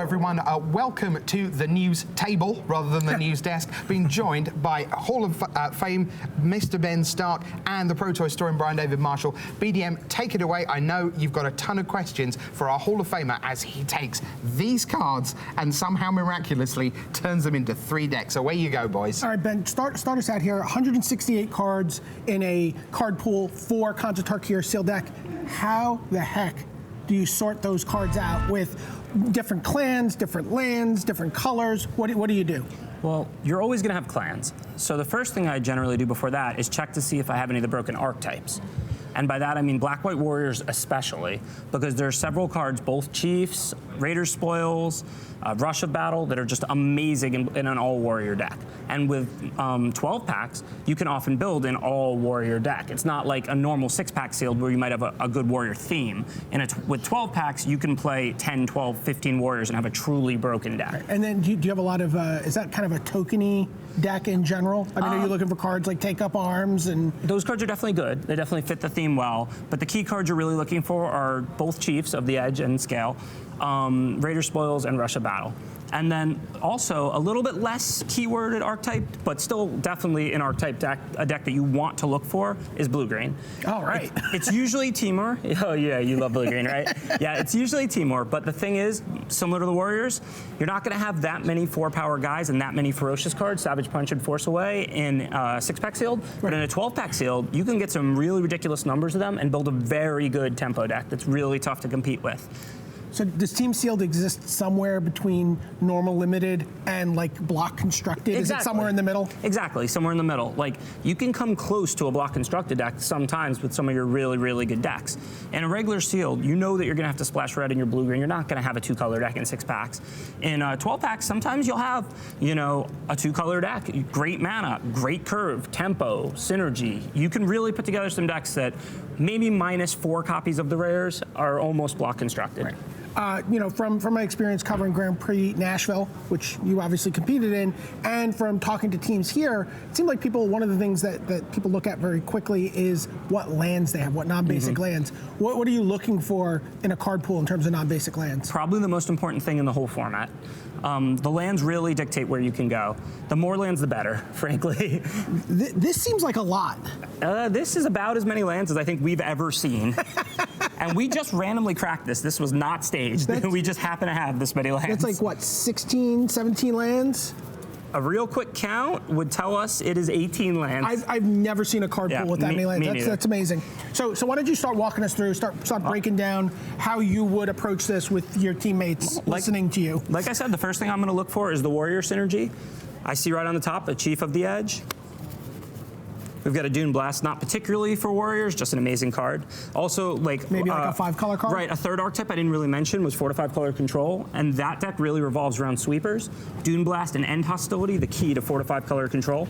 everyone. Welcome to the news table rather than the news desk. Being joined by Hall of Fame, Mr. Ben Stark, and the Pro Tour historian Brian David Marshall. BDM, take it away. I know you've got a ton of questions for our Hall of Famer as he takes these cards and somehow miraculously turns them into 3 decks. Away you go, boys. All right, Ben, start us out here. 168 cards in a card pool for Khans of Tarkir sealed deck. How the heck do you sort those cards out with different clans, different lands, different colors? What do you do? Well, you're always going to have clans. So the first thing I generally do before that is check to see if I have any of the broken archetypes. And by that I mean black-white warriors especially, because there are several cards, both chiefs, raider spoils, rush of battle, that are just amazing in an all-warrior deck. And with 12 packs, you can often build an all-warrior deck. It's not like a normal 6-pack sealed where you might have a good warrior theme. With 12 packs, you can play 10, 12, 15 warriors and have a truly broken deck. And then do you have a lot of, is that kind of a tokeny deck in general? I mean, are you looking for cards like Take Up Arms? And those cards are definitely good. They definitely fit the theme well. But the key cards you're really looking for are both chiefs of the Edge and Scale, Raider Spoils, and Rush of Battle. And then also a little bit less keyworded archetype, but still definitely an archetype deck, a deck that you want to look for is blue-green. All right. It's usually Timur. Oh yeah, you love blue-green, right? Yeah, it's usually Timur, but the thing is, similar to the Warriors, you're not gonna have that many 4-power guys and that many ferocious cards, Savage Punch and Force Away, in 6-pack sealed. Right. But in a 12-pack sealed, you can get some really ridiculous numbers of them and build a very good tempo deck that's really tough to compete with. So does Team Sealed exist somewhere between normal limited and like block constructed? Exactly. Is it somewhere in the middle? Exactly, somewhere in the middle. Like, you can come close to a block constructed deck sometimes with some of your really, really good decks. In a regular sealed, you know that you're gonna have to splash red in your blue-green. You're not gonna have a 2-color deck in 6 packs. In 12 packs, sometimes you'll have, you know, a 2-color deck. Great mana, great curve, tempo, synergy. You can really put together some decks that maybe minus 4 copies of the rares are almost block constructed. Right. You know, from my experience covering Grand Prix Nashville, which you obviously competed in, and from talking to teams here, it seemed like one of the things that people look at very quickly is what lands they have, what non-basic lands. What are you looking for in a card pool in terms of non-basic lands? Probably the most important thing in the whole format. The lands really dictate where you can go. The more lands, the better, frankly. This seems like a lot. This is about as many lands as I think we've ever seen. And we just randomly cracked this. This was not staged. We just happen to have this many lands. That's like, what, 16, 17 lands? A real quick count would tell us it is 18 lands. I've never seen a card pool with that many lands. That's amazing. So why don't you start walking us through, start breaking down how you would approach this with your teammates listening to you. Like I said, the first thing I'm going to look for is the warrior synergy. I see right on the top a Chief of the Edge. We've got a Dune Blast, not particularly for warriors, just an amazing card. Also, like maybe like a 5-color card? Right, a third archetype I didn't really mention was 4 to 5 color control, and that deck really revolves around sweepers. Dune Blast and End Hostility, the key to 4 to 5 color control.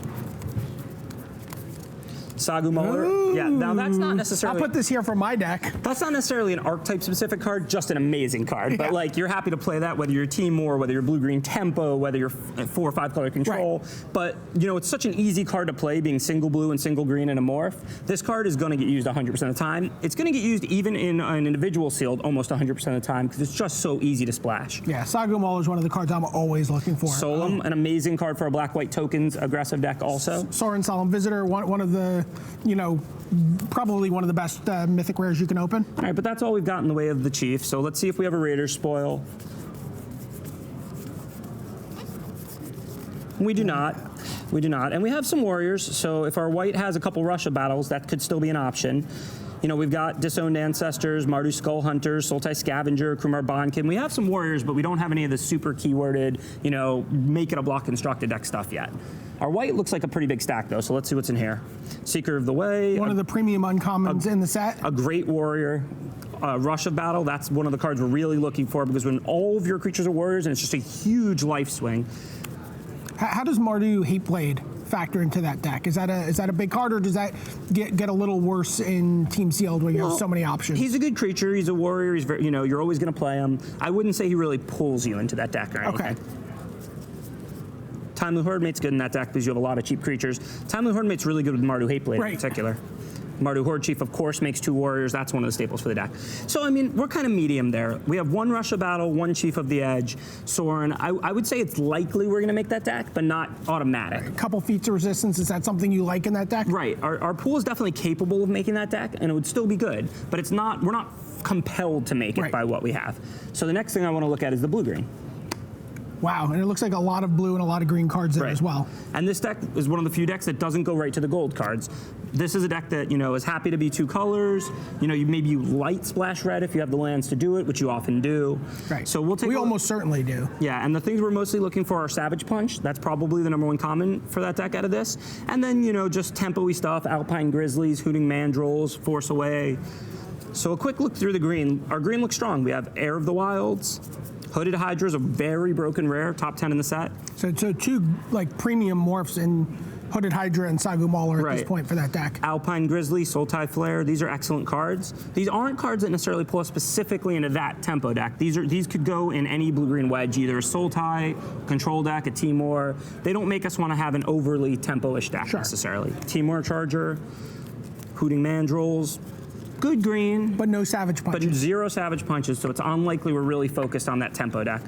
Sagu Muller. Ooh. Yeah, now that's not necessarily... I'll put this here for my deck. That's not necessarily an archetype-specific card, just an amazing card. Yeah. But like, you're happy to play that, whether you're Team or whether you're blue-green tempo, whether you're 4 or 5 color control. Right. But you know, it's such an easy card to play, being single blue and single green in a morph. This card is going to get used 100% of the time. It's going to get used even in an individual sealed almost 100% of the time because it's just so easy to splash. Yeah, Sagu Muller is one of the cards I'm always looking for. Solum, an amazing card for a black-white tokens aggressive deck also. Sorin Solemn Visitor, one of the, you know, probably one of the best mythic rares you can open. All right, but that's all we've got in the way of the Chief. So let's see if we have a Raider spoil. We do not. We do not. And we have some warriors, so if our white has a couple Rush of battles, that could still be an option. You know, we've got Disowned Ancestors, Mardu Skull Hunters, Sultai Scavenger, Krumar Bonkin. We have some warriors, but we don't have any of the super keyworded, you know, make it a block constructed deck stuff yet. Our white looks like a pretty big stack, though, so let's see what's in here. Seeker of the Way. One of the premium uncommons in the set. A great warrior. Rush of Battle, that's one of the cards we're really looking for because when all of your creatures are warriors and it's just a huge life swing. How does Mardu Hateblade factor into that deck? Is that a big card, or does that get a little worse in Team Sealed where you have so many options? He's a good creature. He's a warrior. He's very, you know, you're always going to play him. I wouldn't say he really pulls you into that deck or anything. Okay. Timely Hordemate's good in that deck because you have a lot of cheap creatures. Timely Hordemate's really good with Mardu Hateblade in particular. Mardu Horde Chief, of course, makes 2 warriors. That's one of the staples for the deck. So, I mean, we're kind of medium there. We have 1 Rush of Battle, 1 Chief of the Edge, Sorin. I would say it's likely we're going to make that deck, but not automatic. A couple feats of resistance, is that something you like in that deck? Right. Our pool is definitely capable of making that deck, and it would still be good, but it's not. We're not compelled to make it by what we have. So the next thing I want to look at is the blue-green. Wow, and it looks like a lot of blue and a lot of green cards there as well. And this deck is one of the few decks that doesn't go right to the gold cards. This is a deck that, is happy to be 2 colors. Maybe you light splash red if you have the lands to do it, which you often do. Right. So we'll take. We almost certainly do. Yeah, and the things we're mostly looking for are Savage Punch. That's probably the #1 common for that deck out of this. And then, just tempo-y stuff, Alpine Grizzlies, Hooting Mandrills, Force Away. So a quick look through the green. Our green looks strong. We have Heir of the Wilds. Hooded Hydra is a very broken rare, top 10 in the set. So 2 premium morphs in Hooded Hydra and Sagu Mauler at this point for that deck. Alpine Grizzly, Sultai Flare, these are excellent cards. These aren't cards that necessarily pull us specifically into that tempo deck. These could go in any blue-green wedge, either a Sultai, control deck, a Timor. They don't make us want to have an overly tempo-ish deck necessarily. Timor Charger, Hooting Mandrills, good green. But no Savage Punches. But 0 Savage Punches, so it's unlikely we're really focused on that tempo deck.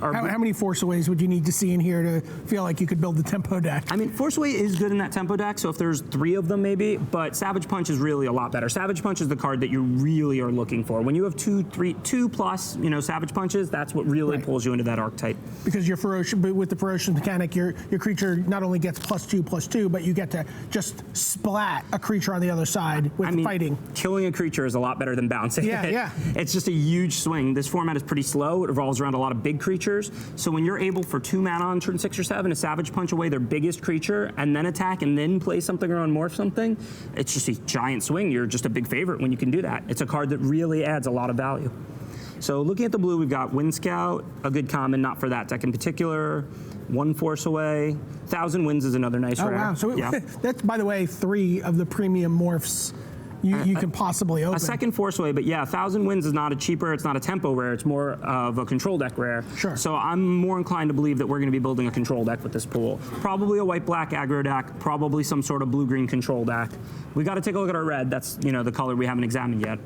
How many Force Aways would you need to see in here to feel like you could build the tempo deck? I mean, Force Away is good in that tempo deck, so if there's 3 of them maybe, but Savage Punch is really a lot better. Savage Punch is the card that you really are looking for. When you have 2 plus, Savage Punches, that's what really pulls you into that archetype. Because your with the ferocious mechanic, your creature not only gets +2/+2, but you get to just splat a creature on the other side with fighting. Killing a creature is a lot better than bouncing it. Yeah. It's just a huge swing. This format is pretty slow. It revolves around a lot of big creatures. So when you're able for 2 mana on turn 6 or 7 to Savage Punch away their biggest creature and then attack and then play something or unmorph something, it's just a giant swing. You're just a big favorite when you can do that. It's a card that really adds a lot of value. So looking at the blue, we've got Wind Scout, a good common, not for that deck in particular. 1 Force Away. 1,000 Winds is another nice rare. Oh, wow. So that's, by the way, 3 of the premium morphs you can possibly open. A second Force Away, but yeah, 1,000 Winds is not a cheap rare, it's not a tempo rare, it's more of a control deck rare. Sure. So I'm more inclined to believe that we're going to be building a control deck with this pool. Probably a white-black aggro deck, probably some sort of blue-green control deck. We got to take a look at our red, that's the color we haven't examined yet.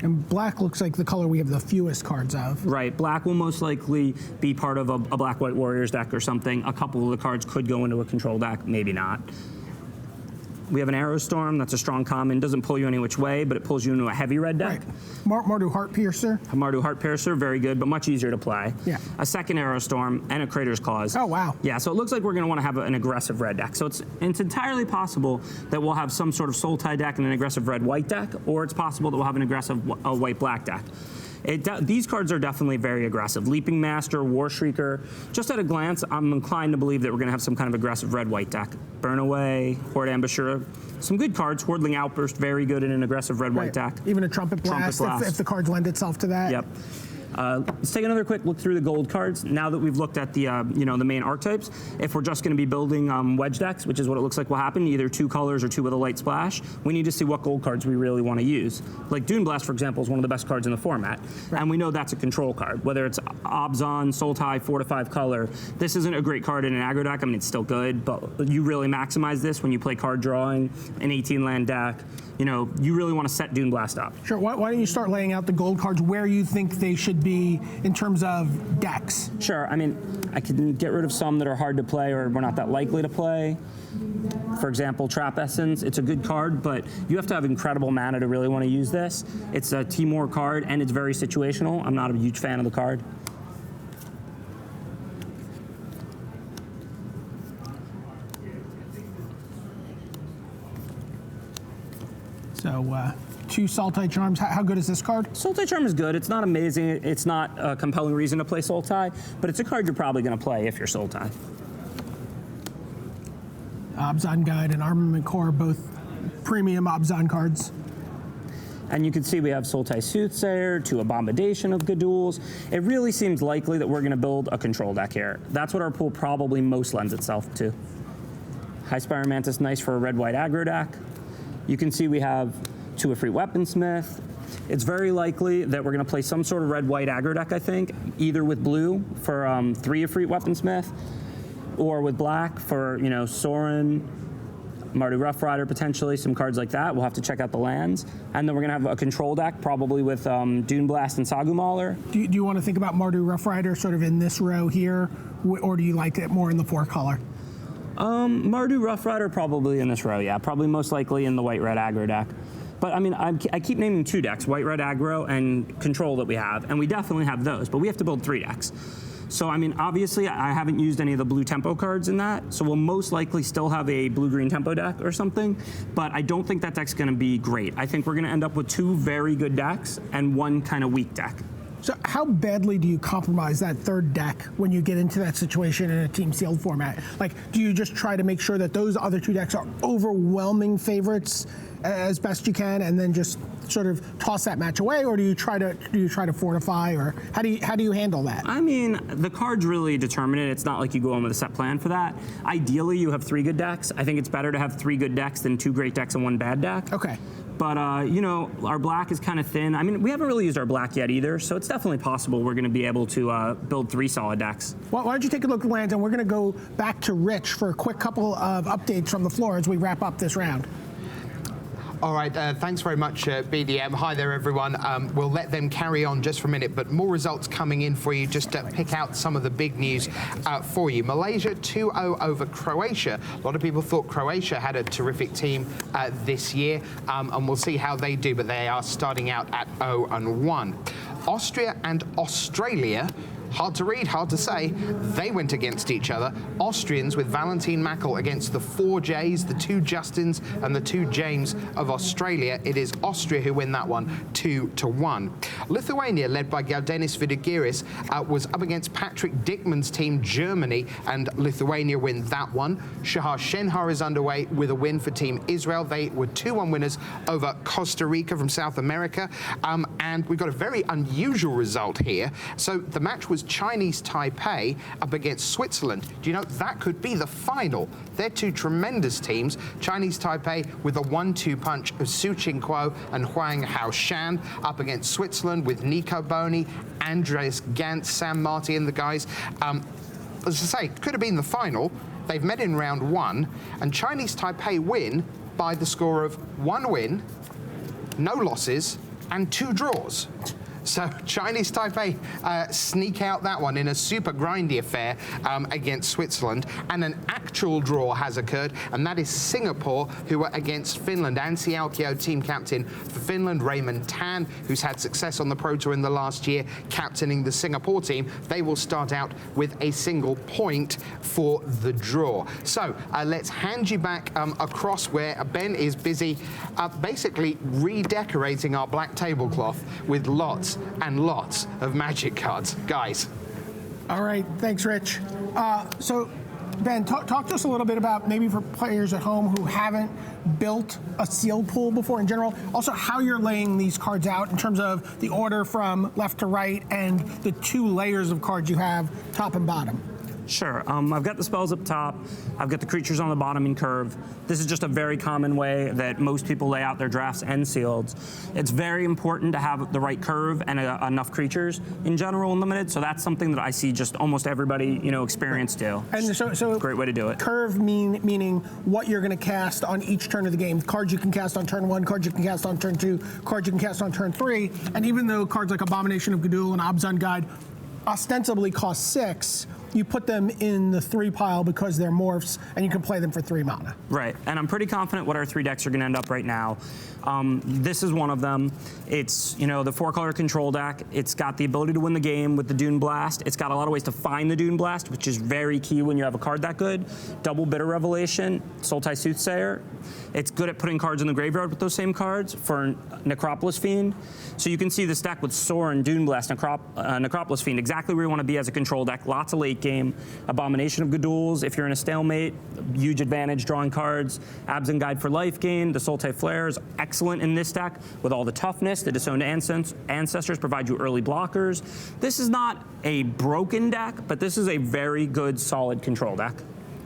And black looks like the color we have the fewest cards of. Right, black will most likely be part of a black-white Warriors deck or something. A couple of the cards could go into a control deck, maybe not. We have an Arrow Storm, that's a strong common, doesn't pull you any which way, but it pulls you into a heavy red deck. Right. Mardu Heart Piercer. A Mardu Heart Piercer, very good, but much easier to play. Yeah. A second Arrow Storm, and a Crater's Claws. Oh, wow. Yeah, so it looks like we're going to want to have an aggressive red deck. So it's entirely possible that we'll have some sort of Sultai deck and an aggressive red-white deck, or it's possible that we'll have an aggressive white-black deck. These cards are definitely very aggressive. Leaping Master, War Shrieker. Just at a glance, I'm inclined to believe that we're going to have some kind of aggressive red-white deck. Burn Away, Horde Ambusher. Some good cards. Hordling Outburst, very good in an aggressive red-white deck. Even a Trumpet Blast, if the cards lend itself to that. Yep. Let's take another quick look through the gold cards. Now that we've looked at the the main archetypes, if we're just going to be building wedge decks, which is what it looks like will happen, either 2 colors or 2 with a light splash, we need to see what gold cards we really want to use. Like Dune Blast, for example, is one of the best cards in the format, and we know that's a control card. Whether it's Obzon, Sultai, 4 to 5 color, this isn't a great card in an aggro deck. I mean, it's still good, but you really maximize this when you play card drawing, an 18-land deck. You really want to set Dune Blast up. Sure. Why don't you start laying out the gold cards where you think they should be in terms of decks? Sure. I mean, I can get rid of some that are hard to play or we're not that likely to play. For example, Trap Essence, it's a good card, but you have to have incredible mana to really want to use this. It's a Timor card, and it's very situational. I'm not a huge fan of the card. So, 2 Sultai Charms. How good is this card? Sultai Charm is good. It's not amazing. It's not a compelling reason to play Sultai, but it's a card you're probably going to play if you're Sultai. Obzon Guide and Armament Core, both premium Obzon cards. And you can see we have Sultai Soothsayer, 2 Abomination of Gaduls. It really seems likely that we're going to build a control deck here. That's what our pool probably most lends itself to. High Spire Mantis, nice for a red-white aggro deck. You can see we have 2 Ifrit Weaponsmith. It's very likely that we're going to play some sort of red-white aggro deck, I think, either with blue for 3 Ifrit Weaponsmith, or with black for, Sorin, Mardu Rough Rider potentially, some cards like that. We'll have to check out the lands. And then we're going to have a control deck, probably with Dune Blast and Sagu Mauler. Do you want to think about Mardu Rough Rider sort of in this row here, or do you like it more in the 4-color? Mardu Rough Rider probably in this row, yeah. Probably most likely in the white-red aggro deck. But I mean, I keep naming 2 decks, white-red aggro and control that we have, and we definitely have those, but we have to build 3 decks. So I mean, obviously I haven't used any of the blue tempo cards in that, so we'll most likely still have a blue-green tempo deck or something, but I don't think that deck's gonna be great. I think we're gonna end up with 2 very good decks and 1 kind of weak deck. So how badly do you compromise that 3rd deck when you get into that situation in a team sealed format? Like, do you just try to make sure that those other 2 decks are overwhelming favorites as best you can, and then just sort of toss that match away, or do you try to fortify, or how do you handle that? I mean, the cards really determine it. It's not like you go in with a set plan for that. Ideally, you have 3 good decks. I think it's better to have 3 good decks than 2 great decks and 1 bad deck. Okay. But, you know, our black is kind of thin. I mean, we haven't really used our black yet either, so it's definitely possible we're going to be able to build 3 solid decks. Well, why don't you take a look at the lands, and we're going to go back to Rich for a quick couple of updates from the floor as we wrap up this round. All right, thanks very much, BDM. Hi there, everyone. We'll let them carry on just for a minute, but more results coming in for you, just to pick out some of the big news for you. Malaysia 2-0 over Croatia. A lot of people thought Croatia had a terrific team this year, and we'll see how they do, but they are starting out at 0-1. Austria and Australia, hard to read, hard to say, they went against each other. Austrians with Valentin Mackel against the 4 Js, the 2 Justins and the 2 James of Australia. It is Austria who win that one 2-1. Lithuania, led by Galdenis Vidigiris, was up against Patrick Dickman's team, Germany, and Lithuania win that one. Shahar Shenhar is underway with a win for Team Israel. They were 2-1 winners over Costa Rica from South America. And we've got a very unusual result here. So the match was Chinese Taipei up against Switzerland. Do you know that could be the final? They're 2 tremendous teams. Chinese Taipei with a 1-2 punch of Su Qingguo and Huang Haoshan up against Switzerland with Nico Boni, Andres Gantz, Sam Marty and the guys. As I say, could have been the final. They've met in round 1, and Chinese Taipei win by the score of 1 win, no losses, and 2 draws. So Chinese Taipei sneak out that one in a super grindy affair against Switzerland. And an actual draw has occurred, and that is Singapore, who were against Finland. Anssi Alkio, team captain for Finland, Raymond Tan, who's had success on the Pro Tour in the last year, captaining the Singapore team. They will start out with a single point for the draw. So let's hand you back across where Ben is busy basically redecorating our black tablecloth with lots and lots of Magic cards. Guys. All right, thanks, Rich. So, Ben, talk to us a little bit about, maybe for players at home who haven't built a sealed pool before in general, also how you're laying these cards out in terms of the order from left to right and the 2 layers of cards you have, top and bottom. Sure. I've got the spells up top. I've got the creatures on the bottom in curve. This is just a very common way that most people lay out their drafts and sealeds. It's very important to have the right curve and enough creatures in general in limited. So that's something that I see just almost everybody, experience do. And so great way to do it. Curve meaning what you're going to cast on each turn of the game. Cards you can cast on turn 1, cards you can cast on turn 2, cards you can cast on turn 3. And even though cards like Abomination of Gadul and Abzan Guide ostensibly cost 6, you put them in the 3 pile because they're morphs, and you can play them for 3 mana. Right, and I'm pretty confident what our 3 decks are going to end up right now. This is one of them. It's, the 4-color control deck. It's got the ability to win the game with the Dune Blast. It's got a lot of ways to find the Dune Blast, which is very key when you have a card that good. Double Bitter Revelation, Sultai Soothsayer. It's good at putting cards in the graveyard with those same cards for Necropolis Fiend. So you can see this deck with Sorin, Dune Blast, Necropolis Fiend, exactly where you want to be as a control deck. Lots of late game. Abomination of Gaduls, if you're in a stalemate, huge advantage drawing cards. Abzan Guide for life gain. The Sultai Flare is excellent in this deck with all the toughness. The Disowned Ancestors provide you early blockers. This is not a broken deck, but this is a very good, solid control deck.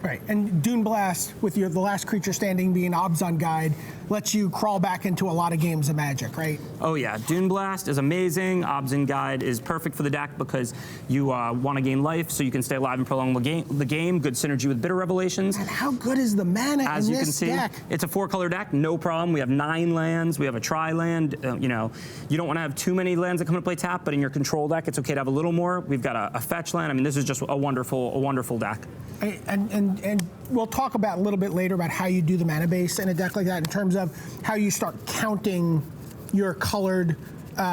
Right, and Dune Blast, with the last creature standing being Obzon Guide, lets you crawl back into a lot of games of Magic, right? Oh yeah, Dune Blast is amazing. Obzon Guide is perfect for the deck because you want to gain life, so you can stay alive and prolong the game. Good synergy with Bitter Revelations. And how good is the mana As in you this can see, deck? it's a 4-color deck, no problem. We have 9 lands. We have a tri-land. You know, you don't want to have too many lands that come into play tap, but in your control deck, it's okay to have a little more. We've got a fetch land. I mean, this is just a wonderful deck. And we'll talk about a little bit later about how you do the mana base in a deck like that in terms of how you start counting your colored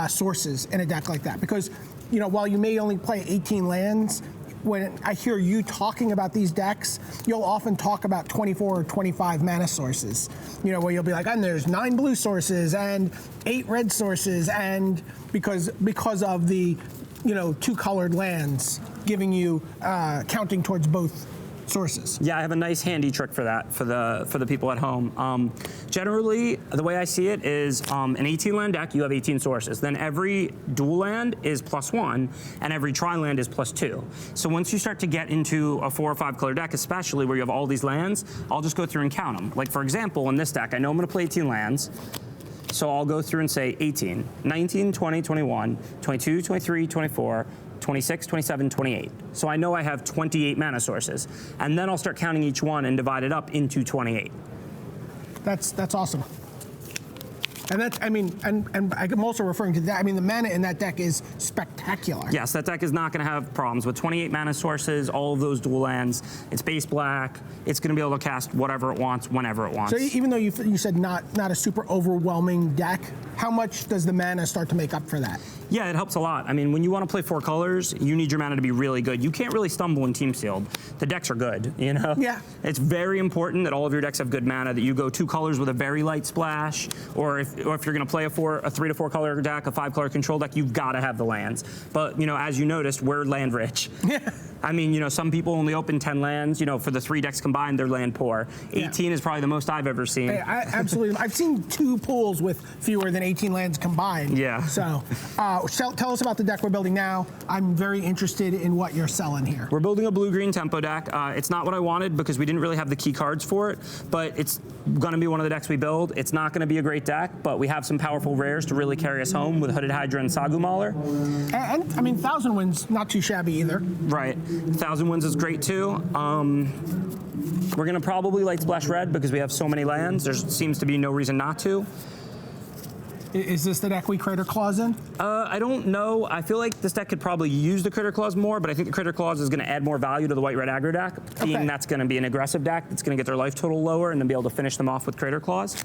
sources in a deck like that. Because, you know, while you may only play 18 lands, when I hear you talking about these decks, you'll often talk about 24 or 25 mana sources. You know, where you'll be like, and there's 9 blue sources and 8 red sources, and because of the, you know, 2 colored lands giving you counting towards both sources. Yeah, I have a nice handy trick for that for the people at home. Generally, the way I see it is an 18-land deck, you have 18 sources. Then every dual land is +1, and every tri-land is +2. So once you start to get into a 4 or 5 color deck, especially where you have all these lands, I'll just go through and count them. Like for example, in this deck, I know I'm going to play 18 lands. So I'll go through and say 18, 19, 20, 21, 22, 23, 24, 26, 27, 28. So I know I have 28 mana sources. And then I'll start counting each one and divide it up into 28. That's awesome. And that's, I mean, and I'm also referring to that. I mean, the mana in that deck is spectacular. Yes, that deck is not going to have problems with 28 mana sources, all of those dual lands. It's base black. It's going to be able to cast whatever it wants, whenever it wants. So even though you said not a super overwhelming deck, how much does the mana start to make up for that? Yeah, it helps a lot. I mean, when you want to play 4 colors, you need your mana to be really good. You can't really stumble in Team Sealed. The decks are good, you know? Yeah. It's very important that all of your decks have good mana, that you go 2 colors with a very light splash, or if you're going to play a 3 to 4 color deck, a 5 color control deck, you've got to have the lands. But, you know, as you noticed, we're land rich. Yeah. I mean, you know, some people only open 10 lands. You know, for the 3 decks combined, they're land poor. 18 is probably the most I've ever seen. Hey, absolutely. I've seen 2 pools with fewer than 18 lands combined. Yeah. So tell us about the deck we're building now. I'm very interested in what you're selling here. We're building a blue-green tempo deck. It's not what I wanted because we didn't really have the key cards for it, but it's going to be one of the decks we build. It's not going to be a great deck, but we have some powerful rares to really carry us home with Hooded Hydra and Sagu Mauler. And I mean, 1,000 Winds, not too shabby either. Right. 1,000 Winds is great too. We're going to probably light splash red because we have so many lands. There seems to be no reason not to. Is this the deck we Crater Claws in? I don't know. I feel like this deck could probably use the Critter Claws more, but I think the Critter Claws is going to add more value to the white-red aggro deck, being that's going to be an aggressive deck that's going to get their life total lower and then be able to finish them off with Critter Claws.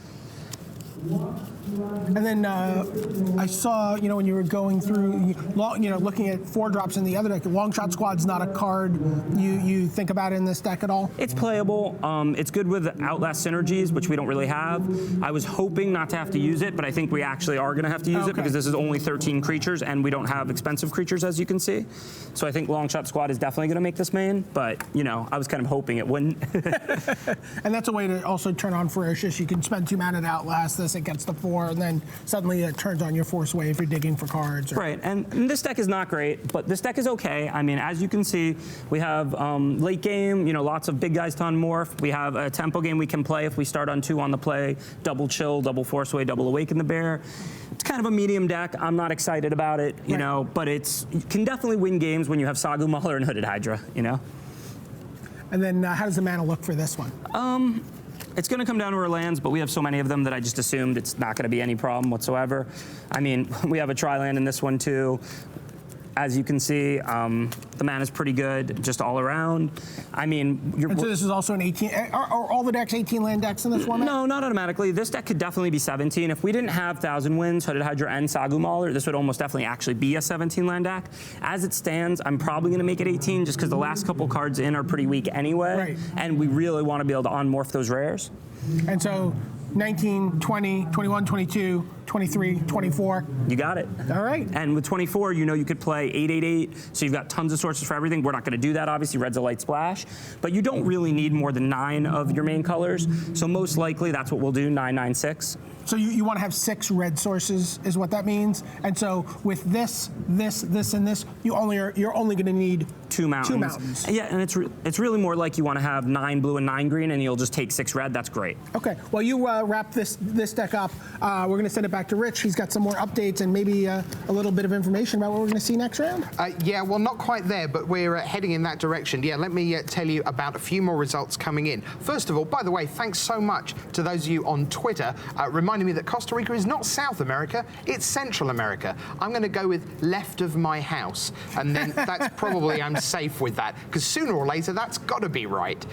And then I saw, you know, when you were going through, you know, looking at 4-drops in the other deck, Long Shot Squad's not a card you think about in this deck at all? It's playable. It's good with Outlast synergies, which we don't really have. I was hoping not to have to use it, but I think we actually are going to have to use it because this is only 13 creatures, and we don't have expensive creatures, as you can see. So I think Long Shot Squad is definitely going to make this main, but, you know, I was kind of hoping it wouldn't. And that's a way to also turn on Ferocious. You can spend 2 mana to Outlast this, it gets the 4, and then suddenly it turns on your Force Wave if you're digging for cards. Right, and this deck is not great, but this deck is okay. I mean, as you can see, we have late game, you know, lots of big guys to unmorph. We have a tempo game we can play if we start on 2 on the play, double Chill, double Force Wave, double Awaken the Bear. It's kind of a medium deck. I'm not excited about it, you know, but you can definitely win games when you have Sagu Mauler and Hooded Hydra, you know? And then how does the mana look for this one? It's going to come down to our lands, but we have so many of them that I just assumed it's not going to be any problem whatsoever. I mean, we have a tri-land in this one too. As you can see, the mana's pretty good, just all around. I mean, and so this is also an 18. Are all the decks 18-land decks in this format? No, not automatically. This deck could definitely be 17. If we didn't have 1,000 Winds, Hooded Hydra, and Sagu Mauler, this would almost definitely actually be a 17-land deck. As it stands, I'm probably going to make it 18 just because the last couple cards in are pretty weak anyway, and we really want to be able to unmorph those rares. And so 19, 20, 21, 22, 23, 24. You got it. All right. And with 24, you could play 888, so you've got tons of sources for everything. We're not going to do that, obviously. Red's a light splash. But you don't really need more than 9 of your main colors. So most likely, that's what we'll do, 996. So you want to have 6 red sources, is what that means. And so with this, and this, you're only going to need 2 mountains. 2 mountains. Yeah, and it's really more like you want to have 9 blue and 9 green, and you'll just take 6 red. That's great. Okay. Well, you wrap this deck up. We're going to send it back to Rich. He's got some more updates and maybe a little bit of information about what we're going to see next round. Yeah, well, not quite there, but we're heading in that direction. Yeah, let me tell you about a few more results coming in. First of all, by the way, thanks so much to those of you on Twitter reminding me that Costa Rica is not South America, it's Central America. I'm going to go with left of my house, and then that's probably, I'm safe with that, because sooner or later that's got to be right?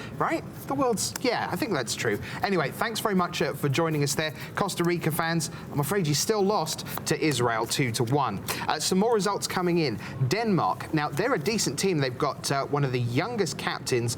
The world's, yeah, I think that's true. Anyway, thanks very much for joining us there. Costa Rica fans, I'm afraid you still lost to Israel 2-1. Some more results coming in. Denmark, now they're a decent team. They've got one of the youngest captains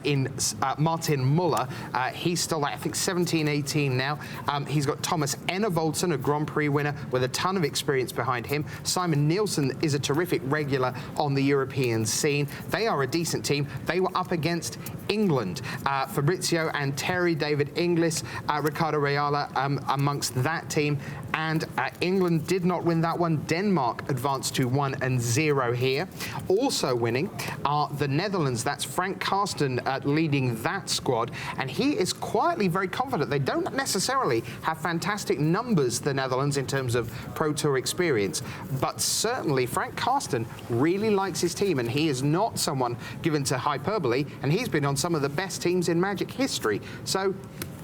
in Martin Muller. He's still, I think, 17, 18 now. He's got Thomas Enervoldsen, a Grand Prix winner with a ton of experience behind him. Simon Nielsen is a terrific regular on the European scene. They are a decent team. They were up against England. Fabrizio and Terry, David Inglis, Ricardo Reala amongst that team. And England did not win that one. Denmark advanced to 1-0 here. Also winning are the Netherlands. That's Frank Karsten leading that squad. And he is quietly very confident. They don't necessarily have fantastic numbers, the Netherlands, in terms of Pro Tour experience. But certainly Frank Karsten really likes his team. And he is not someone given to hyperbole. And he's been on some of the best teams in Magic history. So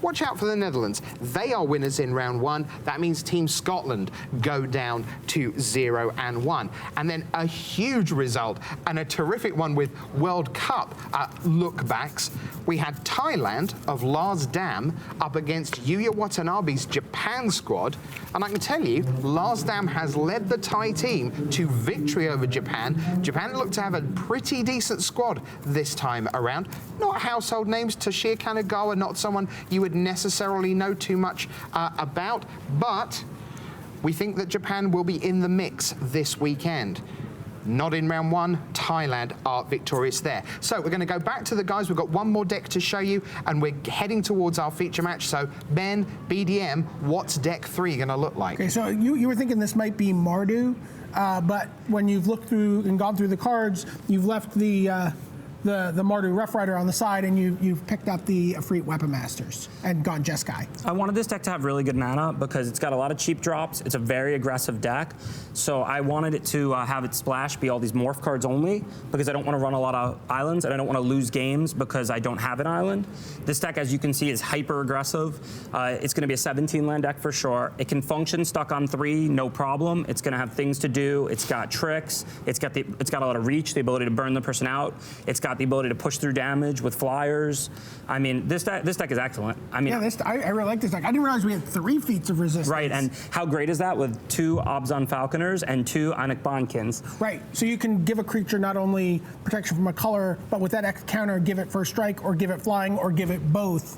watch out for the Netherlands. They are winners in round 1. That means Team Scotland go down to 0-1. And then a huge result and a terrific one with World Cup look-backs. We had Thailand of Lars Dam up against Yuya Watanabe's Japan squad. And I can tell you, Lars Dam has led the Thai team to victory over Japan. Japan looked to have a pretty decent squad this time around. Not household names. Toshio Kanagawa, not someone you would necessarily know too much about, but we think that Japan will be in the mix this weekend. Not in round 1, Thailand are victorious there. So we're going to go back to the guys. We've got one more deck to show you, and we're heading towards our feature match. So Ben, BDM, what's deck 3 going to look like? Okay, so you were thinking this might be Mardu, but when you've looked through and gone through the cards, you've left the Mardu Rough Rider on the side, and you've picked up the Efreet Weapon Masters and gone Jeskai. I wanted this deck to have really good mana because it's got a lot of cheap drops. It's a very aggressive deck. So I wanted it to have its splash be all these morph cards only because I don't want to run a lot of islands and I don't want to lose games because I don't have an island. This deck, as you can see, is hyper aggressive. It's going to be a 17 land deck for sure. It can function stuck on 3, no problem. It's going to have things to do. It's got tricks. It's got a lot of reach, the ability to burn the person out. It's got the ability to push through damage with flyers. I mean, this deck is excellent. I mean, yeah, I really like this deck. I didn't realize we had 3 feats of resistance. Right, and how great is that with 2 Obzon Falconers and 2 Anik Bonkins? Right, so you can give a creature not only protection from a color, but with that X counter, give it first strike, or give it flying, or give it both.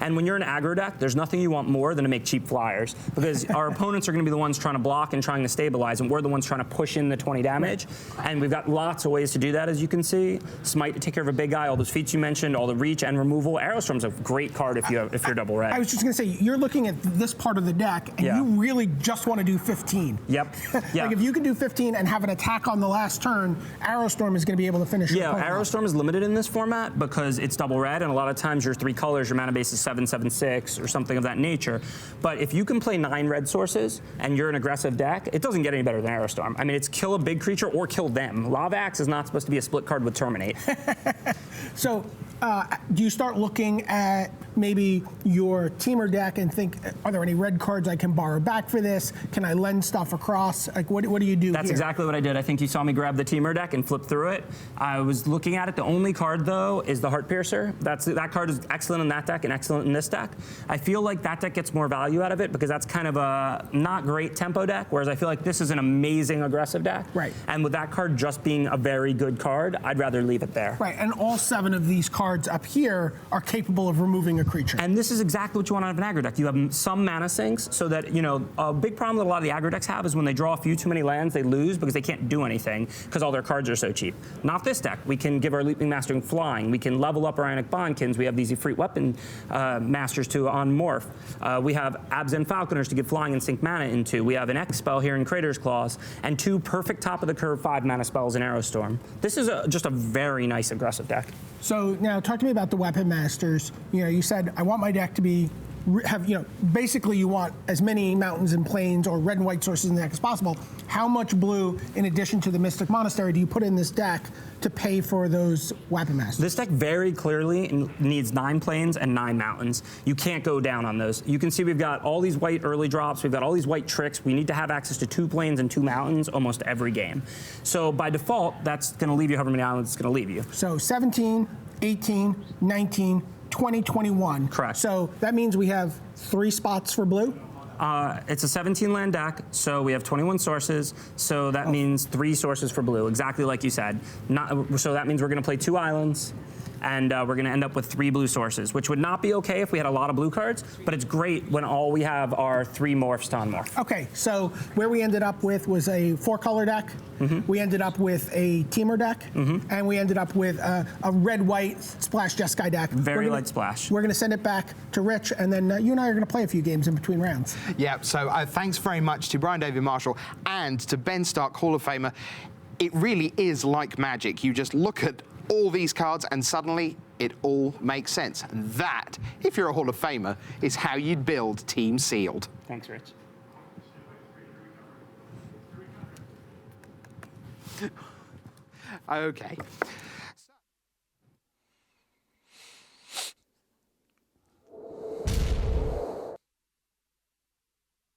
And when you're an aggro deck, there's nothing you want more than to make cheap flyers because our opponents are going to be the ones trying to block and trying to stabilize, and we're the ones trying to push in the 20 damage. And we've got lots of ways to do that, as you can see. Smite to take care of a big guy, all those feats you mentioned, all the reach and removal. Aerostorm's a great card if you're double red. I was just going to say, you're looking at this part of the deck, and you really just want to do 15. Yep. Yeah. Like if you can do 15 and have an attack on the last turn, Aerostorm is going to be able to finish your opponent. Aerostorm is limited in this format because it's double red, and a lot of times your 3 colors, your mana base is 7/7/6 or something of that nature. But if you can play 9 red sources and you're an aggressive deck, it doesn't get any better than Aerostorm. I mean, it's kill a big creature or kill them. Lava Axe is not supposed to be a split card with Terminate. So do you start looking at maybe your teamer deck and think, are there any red cards I can borrow back for this? Can I lend stuff across? Like, what do you do That's here? exactly what I did. I think you saw me grab the teamer deck and flip through it. I was looking at it. The only card, though, is the Heart Piercer. That card is excellent in that deck and excellent in this deck. I feel like that deck gets more value out of it because that's kind of a not great tempo deck, whereas I feel like this is an amazing aggressive deck. Right. And with that card just being a very good card, I'd rather leave it there. Right, and all 7 of these cards up here are capable of removing a creature. And this is exactly what you want out of an aggro deck. You have some mana sinks, so that, you know, a big problem that a lot of the aggro decks have is when they draw a few too many lands, they lose because they can't do anything because all their cards are so cheap. Not this deck. We can give our Leaping Mastering flying. We can level up our Ionic Bondkins. We have these Efreet Weapon Masters to on Morph. We have Abzan Falconers to give flying and sink mana into. We have an X spell here in Crater's Claws, and 2 perfect top of the curve 5 mana spells in Arrowstorm. This is just a very nice aggressive deck. So now talk to me about the Weapon Masters. You know, you said, I want my deck to be, basically you want as many mountains and plains or red and white sources in the deck as possible. How much blue, in addition to the Mystic Monastery, do you put in this deck to pay for those Weapon Masters? This deck very clearly needs 9 plains and 9 mountains. You can't go down on those. You can see we've got all these white early drops, we've got all these white tricks. We need to have access to 2 plains and 2 mountains almost every game. So by default, that's going to leave you however many islands it's going to leave you. So 17, 18, 19, 20, 21. Correct. So that means we have 3 spots for blue? It's a 17 land deck, so we have 21 sources, so that means 3 sources for blue, exactly like you said. So that means we're going to play 2 islands, and we're going to end up with 3 blue sources, which would not be okay if we had a lot of blue cards, but it's great when all we have are 3 morphs to unmorph. Okay, so where we ended up with was a 4-color deck. We ended up with a Teamer deck, and we ended up with a red-white Splash Jeskai deck. Very light splash. We're going to send it back to Rich, and then you and I are going to play a few games in between rounds. Yeah, so thanks very much to Brian David Marshall and to Ben Stark, Hall of Famer. It really is like magic. You just look at all these cards and suddenly it all makes sense. And that, if you're a Hall of Famer, is how you'd build Team Sealed. Thanks, Rich. Okay.